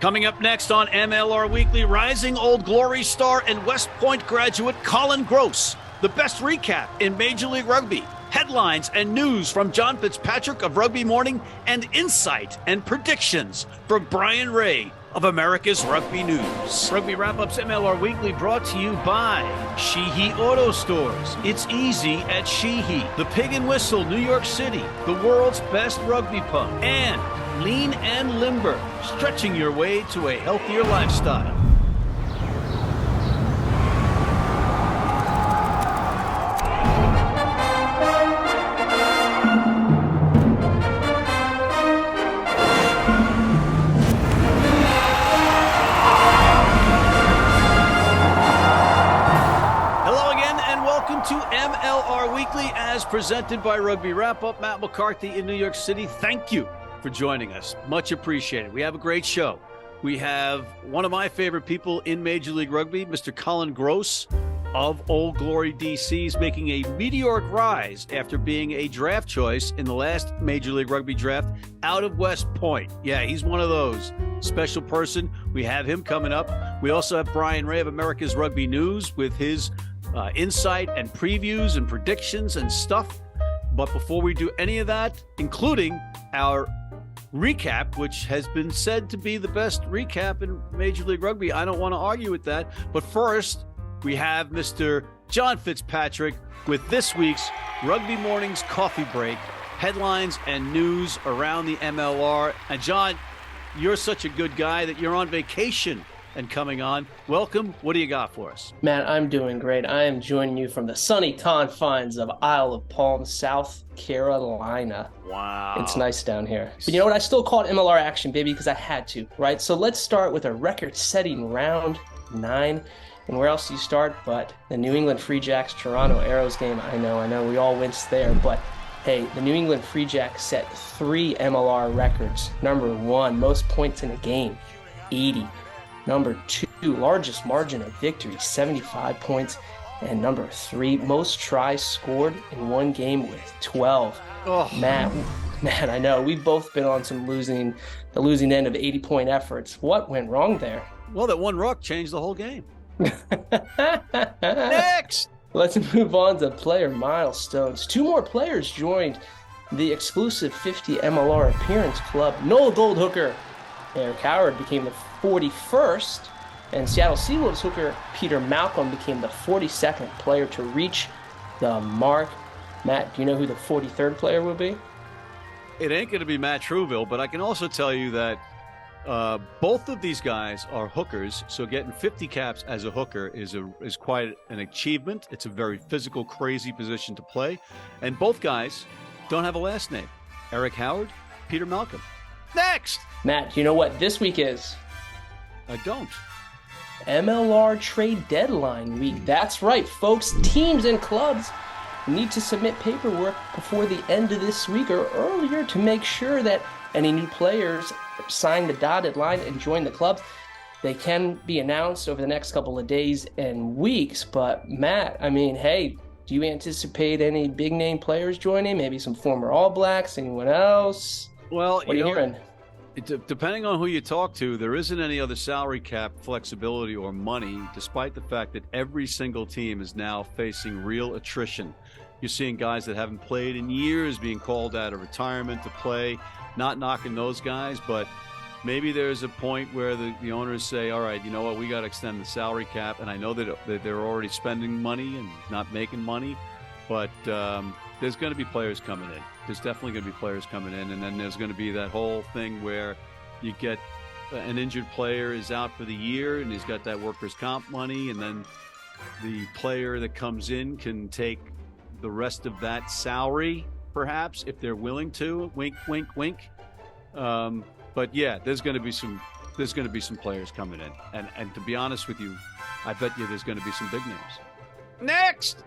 Coming up next on MLR Weekly, rising Old Glory star and West Point graduate Collin Grosse. The best recap in Major League Rugby. Headlines and news from John Fitzpatrick of Rugby Morning, and insight and predictions from Bryan of America's Rugby News. Rugby Wrap-Up's MLR Weekly brought to you by Sheehy Auto Stores. It's easy at Sheehy. The Pig and Whistle, New York City, the world's best rugby pub. And Lean and Limber, stretching your way to a healthier lifestyle. To MLR Weekly, as presented by Rugby Wrap-Up. Matt McCarthy in New York City. Thank you for joining us. Much appreciated. We have a great show. We have one of my favorite people in Major League Rugby, Mr. Collin Grosse of Old Glory DC's, making a meteoric rise after being a draft choice in the last Major League Rugby draft out of West Point. Yeah, he's one of those. Special person. We have him coming up. We also have Bryan of America's Rugby News with his insight and previews and predictions and stuff. But before we do any of that, including our recap, which has been said to be the best recap in Major League Rugby, I don't want to argue with that. But first, we have Mr. John Fitzpatrick with this week's Rugby Morning's Coffee Break, headlines and news around the MLR. And John, you're such a good guy that you're on vacation and coming on. Welcome. What do you got for us? Matt, I'm doing great. I am joining you from the sunny confines of Isle of Palm, South Carolina. Wow. It's nice down here. But you know what? I still call it MLR action, baby, because I had to, right? So let's start with a record-setting round 9. And where else do you start but the New England Free Jacks Toronto Arrows game? I know, we all winced there, but hey, the New England Free Jacks set 3 MLR records. Number 1, most points in a game, 80. Number 2, largest margin of victory, 75 points. And number 3, most tries scored in one game with 12. Oh. Matt, I know we've both been on the losing end of 80-point efforts. What went wrong there? Well, that one ruck changed the whole game. Next! Let's move on to player milestones. 2 more players joined the exclusive 50 MLR appearance club. Noel Goldhooker, Eric Howard became the 41st, and Seattle Seahawks hooker Peter Malcolm became the 42nd player to reach the mark. Matt, do you know who the 43rd player will be? It ain't going to be Matt Truville, but I can also tell you that both of these guys are hookers, so getting 50 caps as a hooker is quite an achievement. It's a very physical, crazy position to play, and both guys don't have a last name. Eric Howard, Peter Malcolm. Next! Matt, do you know what this week is? I don't. MLR trade deadline week. That's right, folks. Teams and clubs need to submit paperwork before the end of this week or earlier to make sure that any new players sign the dotted line and join the clubs. They can be announced over the next couple of days and weeks. But Matt, hey, do you anticipate any big name players joining? Maybe some former All Blacks, anyone else? Well, what are you hearing? Depending on who you talk to, there isn't any other salary cap flexibility or money, despite the fact that every single team is now facing real attrition. You're seeing guys that haven't played in years being called out of retirement to play. Not knocking those guys, but maybe there's a point where the owners say, all right, you know what, we got to extend the salary cap. And I know that they're already spending money and not making money, but there's going to be players coming in. There's definitely going to be players coming in. And then there's going to be that whole thing where you get an injured player is out for the year and he's got that workers' comp money. And then the player that comes in can take the rest of that salary, perhaps, if they're willing to. Wink, wink, wink. But yeah, there's going to be some players coming in. And to be honest with you, I bet you there's going to be some big names. Next!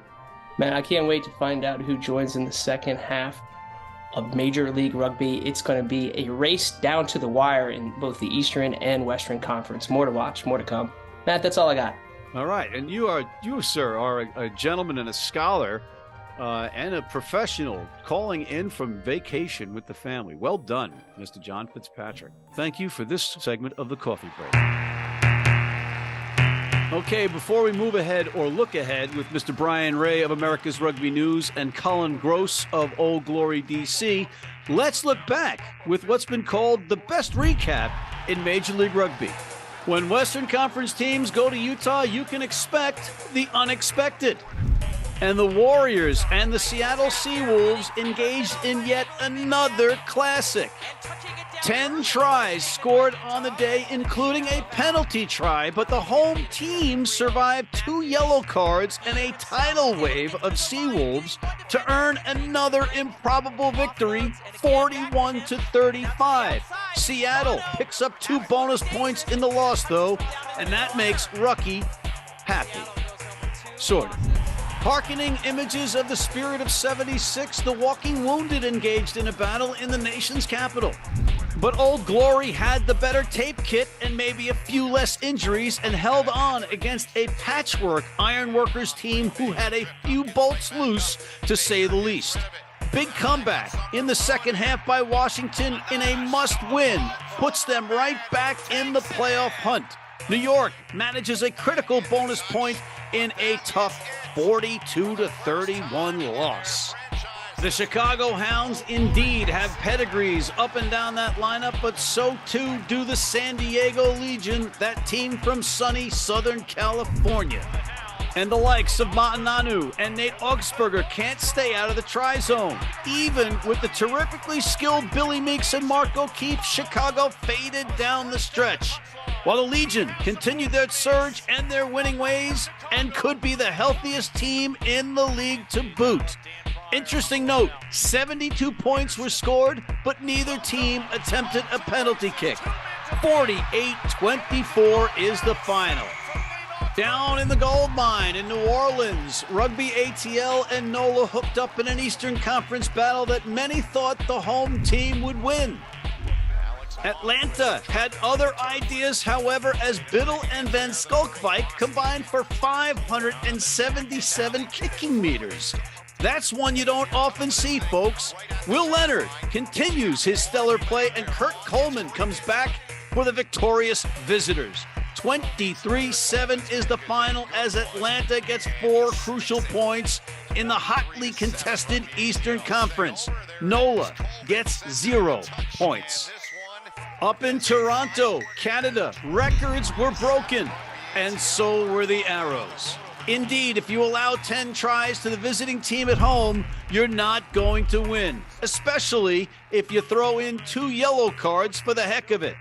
Man, I can't wait to find out who joins in the second half of Major League Rugby. It's going to be a race down to the wire in both the Eastern and Western Conference. More to watch, more to come. Matt, that's all I got. All right. And you, sir, are a gentleman and a scholar and a professional calling in from vacation with the family. Well done, Mr. John Fitzpatrick. Thank you for this segment of the coffee break. Okay, before we move ahead or look ahead with Mr. Bryan Ray of America's Rugby News and Collin Grosse of Old Glory DC, let's look back with what's been called the best recap in Major League Rugby. When Western Conference teams go to Utah, you can expect the unexpected. And the Warriors and the Seattle Seawolves engaged in yet another classic. 10 tries scored on the day, including a penalty try, but the home team survived 2 yellow cards and a tidal wave of Seawolves to earn another improbable victory, 41-35. Seattle picks up 2 bonus points in the loss, though, and that makes Rucky happy. Sort of. Harkening images of the spirit of '76, the walking wounded engaged in a battle in the nation's capital. But Old Glory had the better tape kit and maybe a few less injuries and held on against a patchwork Ironworkers team who had a few bolts loose, to say the least. Big comeback in the second half by Washington in a must-win puts them right back in the playoff hunt. New York manages a critical bonus point in a tough 42-31 loss. The Chicago Hounds indeed have pedigrees up and down that lineup, but so too do the San Diego Legion, that team from sunny Southern California. And the likes of Ma'ananu and Nate Augsburger can't stay out of the try zone. Even with the terrifically skilled Billy Meeks and Mark O'Keefe, Chicago faded down the stretch. While the Legion continued their surge and their winning ways and could be the healthiest team in the league to boot. Interesting note, 72 points were scored, but neither team attempted a penalty kick. 48-24 is the final. Down in the gold mine in New Orleans, Rugby ATL and NOLA hooked up in an Eastern Conference battle that many thought the home team would win. Atlanta had other ideas, however, as Biddle and Van Skolkwijk combined for 577 kicking meters. That's one you don't often see, folks. Will Leonard continues his stellar play, and Kurt Coleman comes back for the victorious visitors. 23-7 is the final as Atlanta gets 4 crucial points in the hotly contested Eastern Conference. NOLA gets 0 points. Up in Toronto, Canada, records were broken, and so were the arrows. Indeed, if you allow 10 tries to the visiting team at home, you're not going to win, especially if you throw in 2 yellow cards for the heck of it.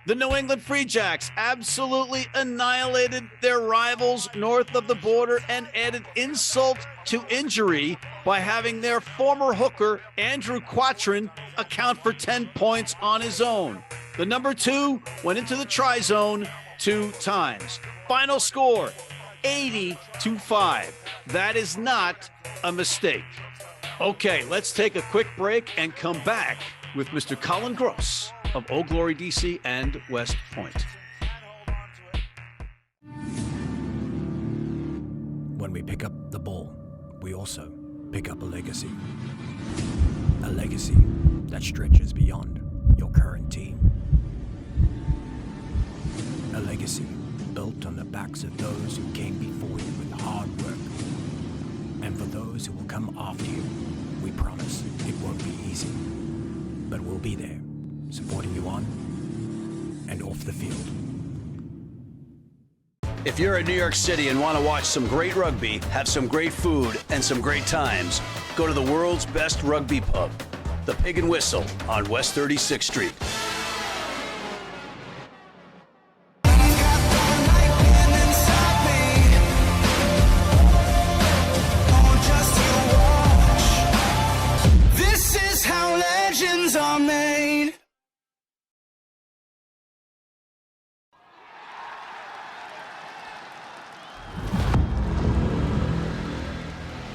The New England Free Jacks absolutely annihilated their rivals north of the border and added insult to injury by having their former hooker, Andrew Quattrin, account for 10 points on his own. The number 2 went into the try zone 2 times. Final score, 80-5. That is not a mistake. Okay, let's take a quick break and come back with Mr. Collin Grosse of Old Glory DC and West Point. When we pick up the ball, we also pick up a legacy. A legacy that stretches beyond your current team. A legacy built on the backs of those who came before you with hard work. And for those who will come after you, we promise it won't be easy. But we'll be there, supporting you on and off the field. If you're in New York City and want to watch some great rugby, have some great food, and some great times, go to the world's best rugby pub, the Pig and Whistle on West 36th Street.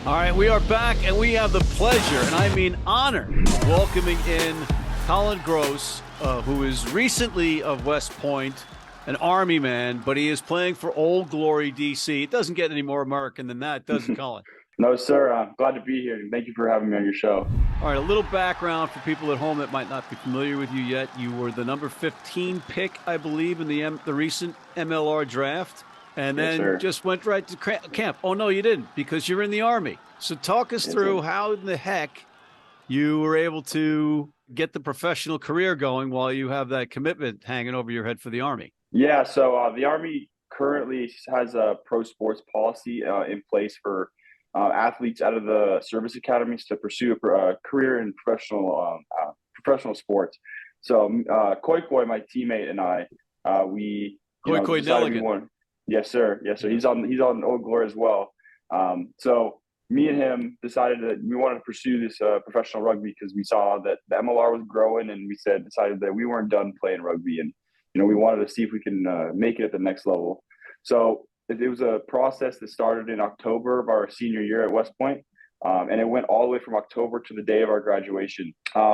All right, we are back, and we have the pleasure, and I mean honor, of welcoming in Collin Grosse, who is recently of West Point, an Army man, but he is playing for Old Glory DC. It doesn't get any more American than that, does it, Collin? No, sir. Glad to be here. Thank you for having me on your show. All right, a little background for people at home that might not be familiar with you yet. You were the number 15 pick, I believe, in the recent MLR draft, and Yes, then sir. just went right to camp. Oh, no, you didn't, because you're in the Army. So talk us through how in the heck you were able to get the professional career going while you have that commitment hanging over your head for the Army. Yeah, so the Army currently has a pro sports policy in place for athletes out of the service academies to pursue a career in professional sports. So Koi Koi, my teammate, and I, we Koi decided we Nelligan. wanted. Yes, sir. Yes, sir. He's on Old Glory as well. So me and him decided that we wanted to pursue this professional rugby because we saw that the MLR was growing, and we decided that we weren't done playing rugby, and we wanted to see if we can make it at the next level. So it was a process that started in October of our senior year at West Point, and it went all the way from October to the day of our graduation.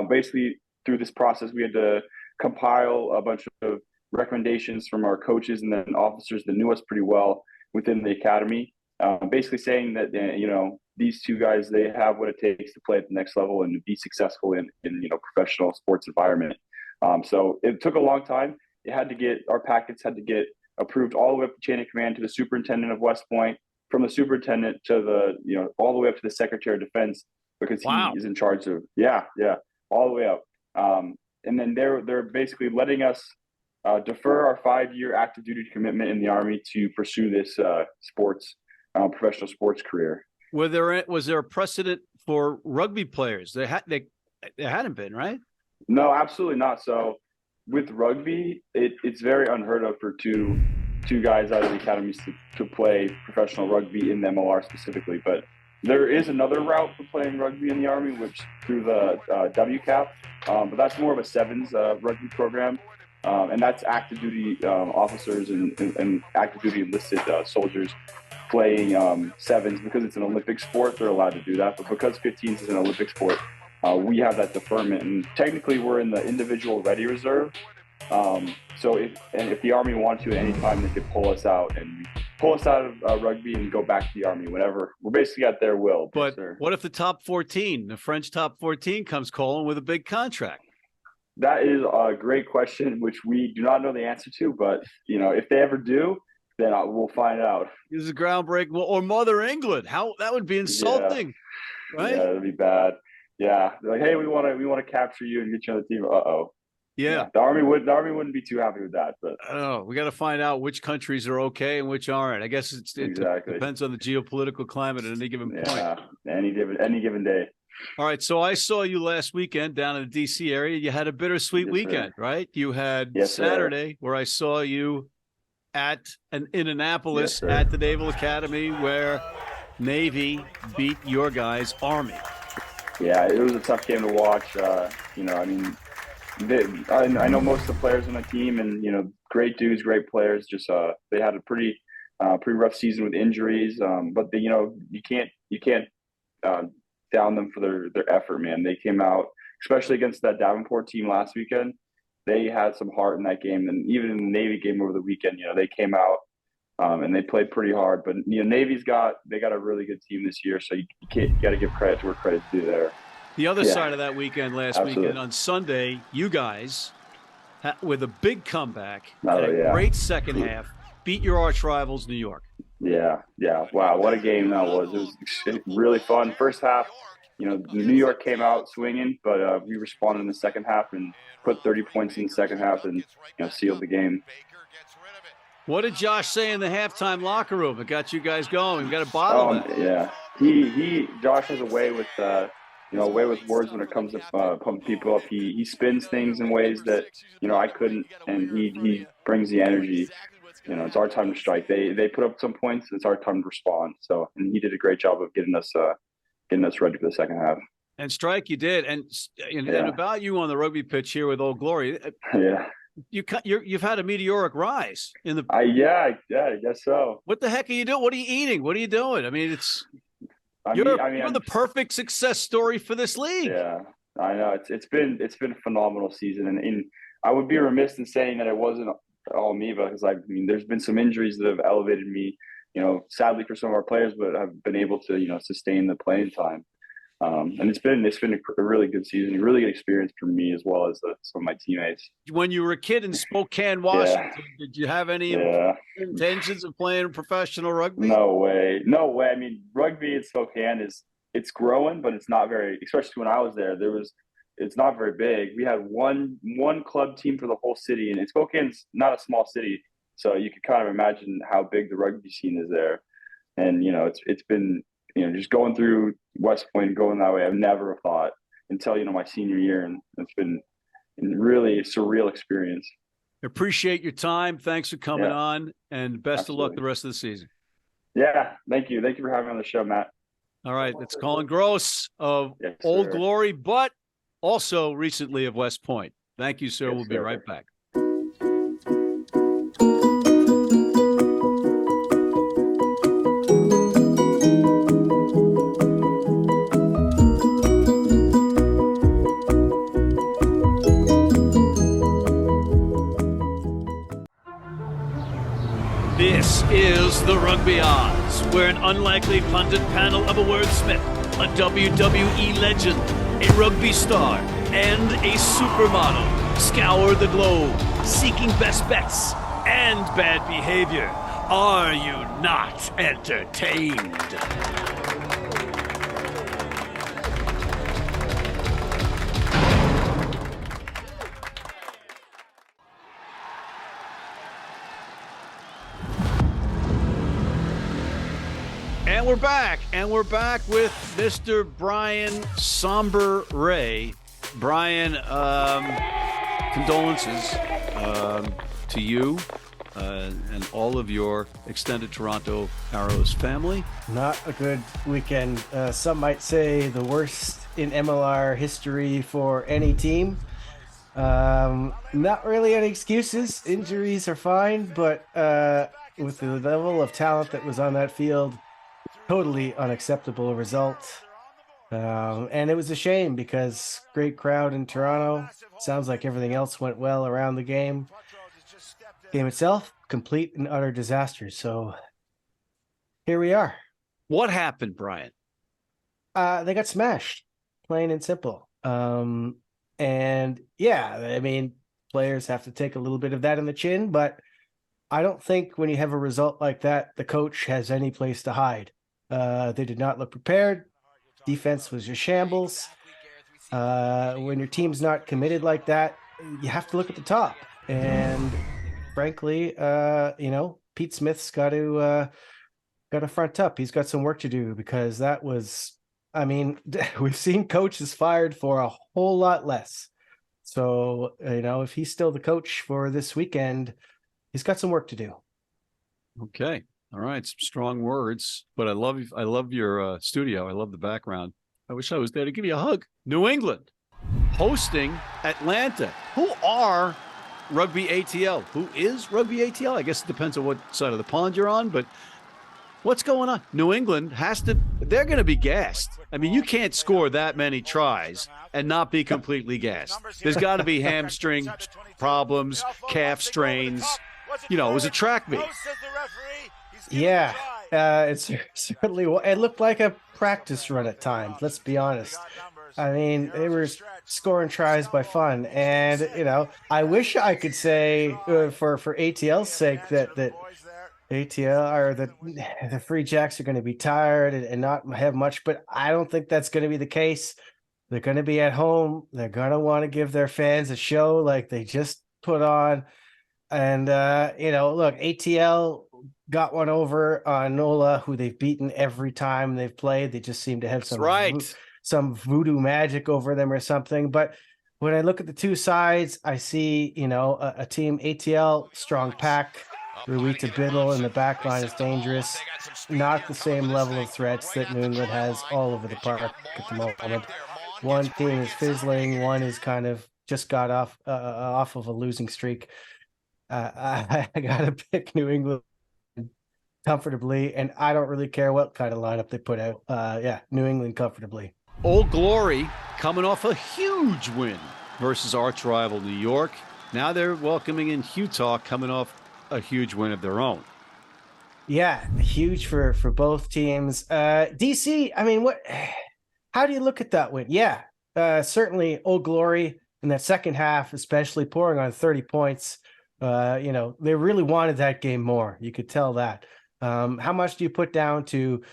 Basically, through this process, we had to compile a bunch of recommendations from our coaches and then officers that knew us pretty well within the academy, basically saying that these two guys, they have what it takes to play at the next level and be successful in professional sports environment. So it took a long time. Our packets had to get approved all the way up the chain of command to the superintendent of West Point, from the superintendent to all the way up to the Secretary of Defense, because he is in charge of, all the way up. And then they're basically letting us defer our 5-year active duty commitment in the Army to pursue this professional sports career. Was there a precedent for rugby players? There hadn't been, right? No, absolutely not. So with rugby, it's very unheard of for two guys out of the academies to play professional rugby in the MLR specifically. But there is another route for playing rugby in the Army, which through the WCAP, but that's more of a sevens rugby program. And that's active duty officers and active duty enlisted soldiers playing sevens. Because it's an Olympic sport, they're allowed to do that. But because 15s is an Olympic sport, we have that deferment, and technically we're in the individual ready reserve. So if the Army wanted to at any time, they could pull us out of rugby and go back to the Army whenever. We're basically at their will. But what if the the French top 14 comes calling with a big contract? That is a great question, which we do not know the answer to. But if they ever do, then we'll find out. This is groundbreaking. Or Mother England? How that would be insulting, right? Yeah, that'd be bad. Yeah, they're like, hey, we want to capture you and get you on the team. Yeah. The Army wouldn't be too happy with that. But we got to find out which countries are okay and which aren't. I guess it depends on the geopolitical climate at any given point. Yeah, any given day. All right, so I saw you last weekend down in the D.C. area. You had a bittersweet weekend, right? You had Saturday, where I saw you in Annapolis at the Naval Academy, where Navy beat your guys' Army. Yeah, it was a tough game to watch. I know most of the players on the team, and great dudes, great players. Just they had a pretty rough season with injuries. But you can't down them for their effort, man. They came out, especially against that Davenport team last weekend. They had some heart in that game, and even in the Navy game over the weekend, they came out and they played pretty hard. But Navy's got a really good team this year, so you got to give credit to where credit's due there. The other side of that weekend weekend on Sunday, you guys, with a big comeback, had a great second half, beat your arch rivals, New York. Yeah. Wow, what a game that was. It was really fun. First half, New York came out swinging, but we responded in the second half and put 30 points in the second half and sealed the game. What did Josh say in the halftime locker room? It got you guys going. You got to bottle that. Yeah. Josh has a way with words when it comes to pumping people up. He spins things in ways that I couldn't, and he brings the energy. It's our time to strike. They put up some points. It's our time to respond. So, and he did a great job of getting us ready for the second half. And strike, you did. And about you on the rugby pitch here with Old Glory. Yeah. You've had a meteoric rise in the. I guess so. What the heck are you doing? What are you eating? What are you doing? I mean, you're the perfect success story for this league. Yeah, I know. It's been a phenomenal season, and I would be remiss in saying that it wasn't all me, because there's been some injuries that have elevated me sadly for some of our players, but have been able to, sustain the playing time. And it's been a really good season, a really good experience for me as well as some of my teammates. When you were a kid in Spokane, Washington, did you have any intentions of playing professional rugby? No way. I mean, rugby in Spokane it's growing, but it's not very, especially when I was there, it's not very big. We had one club team for the whole city, and Spokane's not a small city, so you could kind of imagine how big the rugby scene is there. And, it's been, just going through West Point and going that way, I've never thought until, my senior year. And it's been really a surreal experience. Appreciate your time. Thanks for coming on, and best of luck the rest of the season. Yeah. Thank you. Thank you for having me on the show, Matt. All right. That's Collin Grosse of Old Glory, but also recently of West Point. Thank you, sir. We'll be right back. This is the Rugby Odds, where an unlikely pundit panel of a wordsmith, a WWE legend, a rugby star, and a supermodel scour the globe, seeking best bets and bad behavior. Are you not entertained? And we're back with Mr. Bryan Somber Ray. Bryan, condolences to you and all of your extended Toronto Arrows family. Not a good weekend. Some might say the worst in MLR history for any team. Not really any excuses. Injuries are fine, but with the level of talent that was on that field, totally unacceptable result. And it was a shame because great crowd in Toronto. Sounds like everything else went well around the game. Game itself, complete and utter disaster. So here we are. What happened, Bryan? They got smashed, plain and simple. And yeah, I mean, players have to take a little bit of that in the chin, but I don't think when you have a result like that, the coach has any place to hide. They did not look prepared. Defense was just shambles. When your team's not committed like that, you have to look at the top. And frankly, Pete Smith's got to front up. He's got some work to do because that was, I mean, we've seen coaches fired for a whole lot less. So, if he's still the coach for this weekend, he's got some work to do. Okay. All right, some strong words, but I love your studio. I love the background. I wish I was there to give you a hug. New England hosting Atlanta. Who are Rugby ATL? Who is Rugby ATL? I guess it depends on what side of the pond you're on, but what's going on? New England they're going to be gassed. I mean, you can't score that many tries and not be completely gassed. There's got to be hamstring problems, calf strains. It was a track meet. Yeah, it looked like a practice run at times. Let's be honest. I mean, they were scoring tries by fun, and I wish I could say for ATL's sake that ATL or the Free Jacks are going to be tired and not have much, but I don't think that's going to be the case. They're going to be at home. They're going to want to give their fans a show like they just put on, and look, ATL got one over on NOLA, who they've beaten every time they've played. They just seem to have some voodoo magic over them or something. But when I look at the two sides, I see, a team ATL, strong pack. Ruita Biddle in the back line is dangerous. Not the same level of threats that New England has all over the park at the moment. One team is fizzling. One is kind of just got off of a losing streak. I got to pick New England comfortably, and I don't really care what kind of lineup they put out. New England comfortably. Old Glory coming off a huge win versus arch rival New York. Now they're welcoming in Utah, coming off a huge win of their own. Yeah, huge for both teams. DC, I mean, how do you look at that win? Yeah, certainly Old Glory in that second half, especially pouring on 30 points. They really wanted that game more. You could tell that. How much do you put down to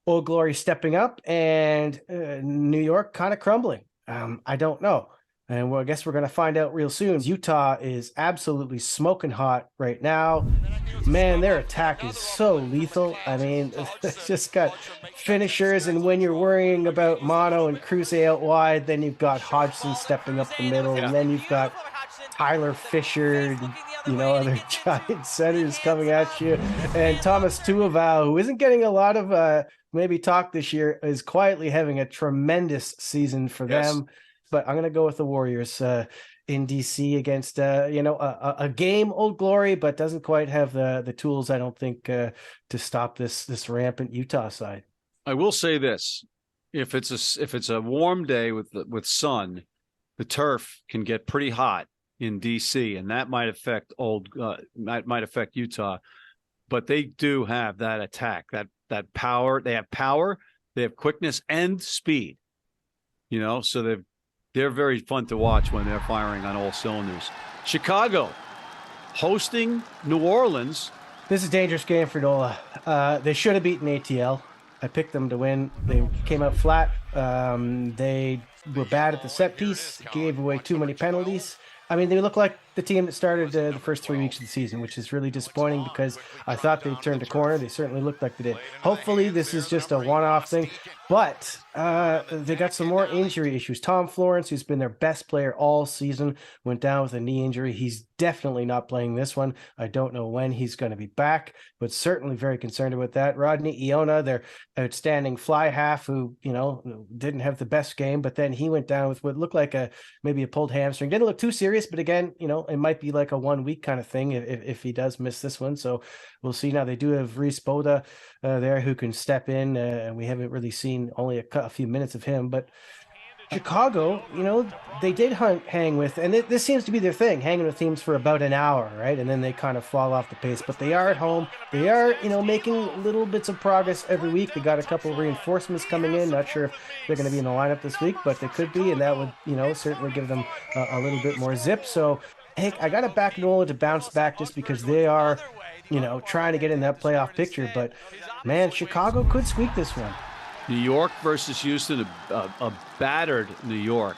Old Glory stepping up and New York kind of crumbling? I don't know. And I guess we're going to find out real soon. Utah is absolutely smoking hot right now. Man, their attack is so lethal. I mean, it's just got finishers, and when you're worrying about Mono and Cruz out wide, then you've got Hodgson stepping up the middle, and then you've got Tyler Fisher, other giant centers coming at you. And Thomas Tuivasa, who isn't getting a lot of maybe talk this year, is quietly having a tremendous season for them. But I'm going to go with the Warriors in DC against, a game Old Glory, but doesn't quite have the tools, I don't think, to stop this rampant Utah side. I will say this: if it's a warm day with sun, the turf can get pretty hot in DC, and that might affect might affect Utah. But they do have that attack, that power. They have power, they have quickness and speed. So they're very fun to watch when they're firing on all cylinders. Chicago hosting New Orleans. This is a dangerous game for NOLA. They should have beaten ATL. I picked them to win. They came out flat. They were bad at the set piece, gave away too many penalties. I mean, they look like the team that started the first 3 weeks of the season, which is really disappointing because I thought they turned a corner. They certainly looked like they did. Hopefully, this is just a one-off thing, but they got some more injury issues. Tom Florence, who's been their best player all season, went down with a knee injury. He's definitely not playing this one. I don't know when he's going to be back, but certainly very concerned about that. Rodney Iona, their outstanding fly half, who didn't have the best game, but then he went down with what looked like maybe a pulled hamstring. Didn't look too serious, but again, it might be like a 1 week kind of thing if he does miss this one. So we'll see. Now they do have Reese Boda there who can step in, and we haven't really seen only a few minutes of him. But Chicago, they did hang with, and this seems to be their thing, hanging with teams for about an hour, right? And then they kind of fall off the pace. But they are at home. They are, making little bits of progress every week. They got a couple of reinforcements coming in. Not sure if they're going to be in the lineup this week, but they could be, and that would, certainly give them a little bit more zip. So, hey, I got to back NOLA to bounce back just because they are, trying to get in that playoff picture. But, man, Chicago could squeak this one. New York versus Houston, a battered New York,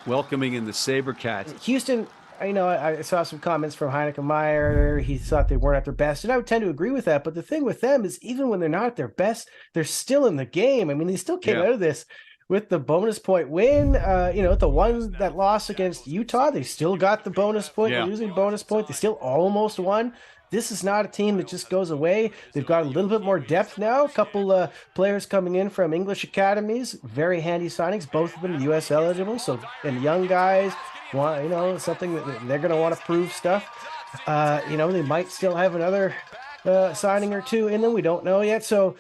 welcoming in the SaberCats. Houston, I saw some comments from Heineken Meyer. He thought they weren't at their best, and I would tend to agree with that. But the thing with them is even when they're not at their best, they're still in the game. I mean, they still came out of this with the bonus point win. The one that lost against Utah, they still got the bonus point. They're losing bonus point. They still almost won. This is not a team that just goes away. They've got a little bit more depth now. A couple players coming in from English academies, very handy signings, both of them U.S. eligible. So, and young guys want, something that they're going to want to prove stuff. They might still have another signing or two in them. We don't know yet. So,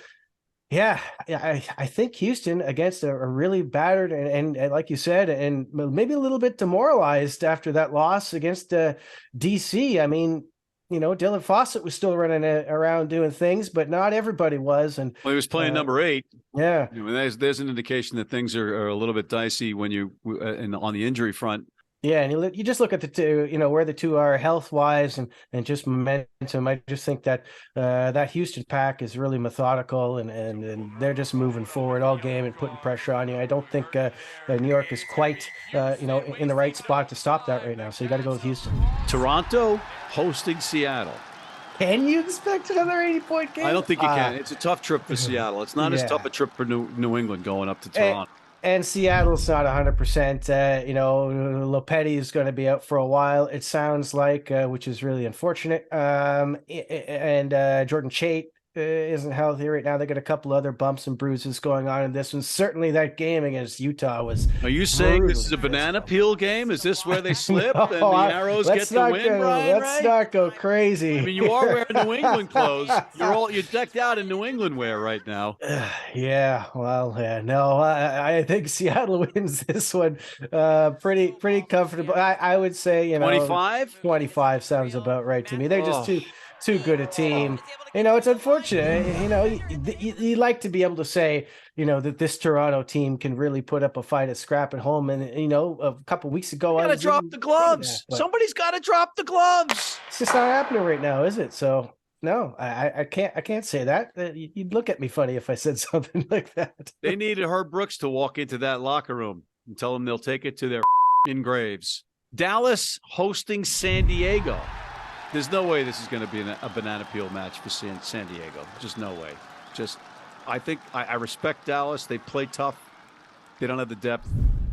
yeah, I think Houston against a really battered and like you said, and maybe a little bit demoralized after that loss against DC. I mean, Dylan Fawcett was still running around doing things, but not everybody was. And he was playing number 8. Yeah, there's an indication that things are a little bit dicey when you on the injury front. Yeah, and you just look at the two, where the two are health-wise and just momentum. I just think that that Houston pack is really methodical and they're just moving forward all game and putting pressure on you. I don't think New York is quite, in the right spot to stop that right now. So you got to go with Houston. Toronto hosting Seattle. Can you expect another 80-point game? I don't think you can. It's a tough trip for Seattle. It's not as tough a trip for New England going up to Toronto. And Seattle's not 100%. Lopetti is going to be out for a while, it sounds like, which is really unfortunate. And Jordan Chait isn't healthy right now. They got a couple other bumps and bruises going on in this one. Certainly that game against Utah was. Are you saying this is a banana peel game? Is this where they slip and the Arrows get the win, Brian? Let's not go crazy. I mean, you are wearing New England clothes. You're decked out in New England wear right now. I think Seattle wins this one pretty comfortable. I would say 25 sounds about right to me. They're just too good a team. It's unfortunate. You'd like to be able to say, that this Toronto team can really put up a fight, a scrap at home. And, a couple of weeks ago, I got to drop the gloves. Somebody's got to drop the gloves. It's just not happening right now, is it? So no, I can't say that. You'd look at me funny if I said something like that. They needed Herb Brooks to walk into that locker room and tell them they'll take it to their graves. Dallas hosting San Diego. There's no way this is going to be a banana peel match for San Diego. Just no way. I think I respect Dallas. They play tough. They don't have the depth.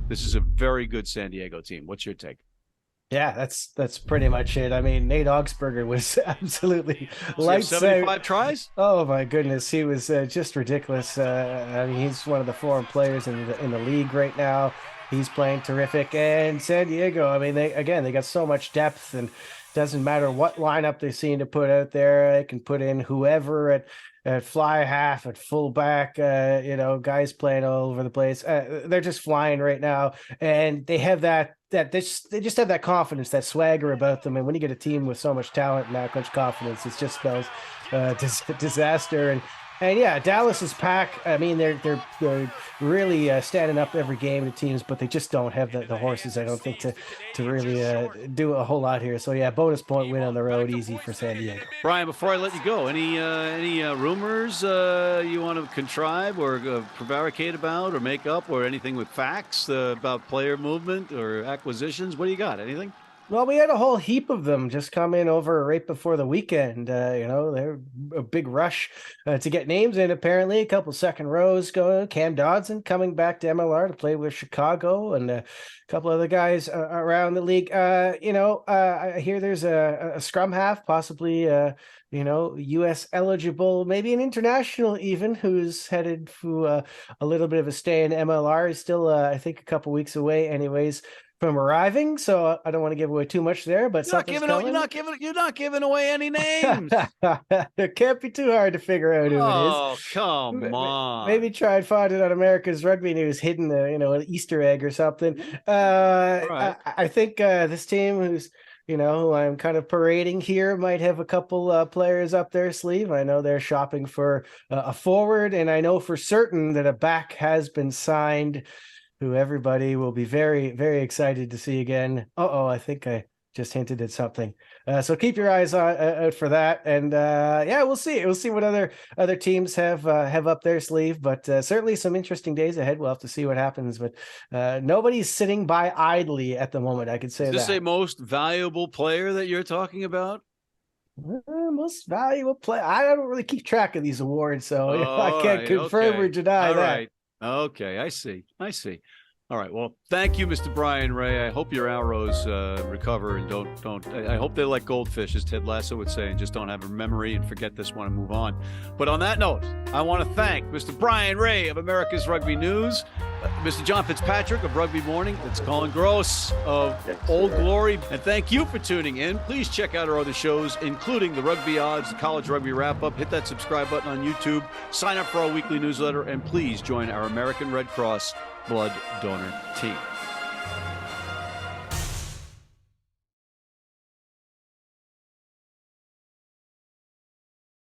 This is a very good San Diego team. What's your take? Yeah, that's pretty much it. I mean, Nate Augsburger was absolutely lights out. 75 tries? Oh my goodness, he was just ridiculous. I mean, he's one of the foreign players in the league right now. He's playing terrific. And San Diego, I mean, they got so much depth, and doesn't matter what lineup they seem to put out there. They can put in whoever at fly half, at fullback, guys playing all over the place. They're just flying right now, and they have they just have that confidence, that swagger about them. And when you get a team with so much talent and that much confidence, it just spells disaster. And yeah, Dallas's pack, I mean, they're really standing up every game to teams, but they just don't have the horses, I don't think, to really do a whole lot here. So yeah, bonus point win on the road, easy for San Diego. Brian, before I let you go, any rumors you want to contrive or prevaricate about or make up, or anything with facts about player movement or acquisitions? What do you got? Anything? Well, we had a whole heap of them just come in over right before the weekend. They're a big rush to get names in, apparently. A couple second rows going. Cam Dodson coming back to MLR to play with Chicago, and a couple other guys around the league. I hear there's a scrum half, possibly, U.S. eligible, maybe an international even, who's headed for a little bit of a stay in MLR. He's still, I think, a couple weeks away anyways from arriving, so I don't want to give away too much there, but you're not giving away any names. It can't be too hard to figure out who it is. Oh, come on. Maybe try and find it on America's Rugby News, hidden, an Easter egg or something. Right. I think this team who I'm kind of parading here might have a couple players up their sleeve. I know they're shopping for a forward, and I know for certain that a back has been signed, who everybody will be very, very excited to see again. I think I just hinted at something. So keep your eyes out for that. And we'll see. We'll see what other teams have up their sleeve. But certainly some interesting days ahead. We'll have to see what happens. But nobody's sitting by idly at the moment, I could say that. Is this a most valuable player that you're talking about? Most valuable player. I don't really keep track of these awards, so I can't confirm or deny that. Right. Okay, I see. All right. Well, thank you, Mr. Bryan Ray. I hope your arrows recover and don't. I hope they're like goldfish, as Ted Lasso would say, and just don't have a memory and forget this one and move on. But on that note, I want to thank Mr. Bryan Ray of America's Rugby News, Mr. John Fitzpatrick of Rugby Morning. It's Collin Grosse of Old Glory. And thank you for tuning in. Please check out our other shows, including the Rugby Odds, the College Rugby Wrap-Up. Hit that subscribe button on YouTube. Sign up for our weekly newsletter, and please join our American Red Cross blood donor team.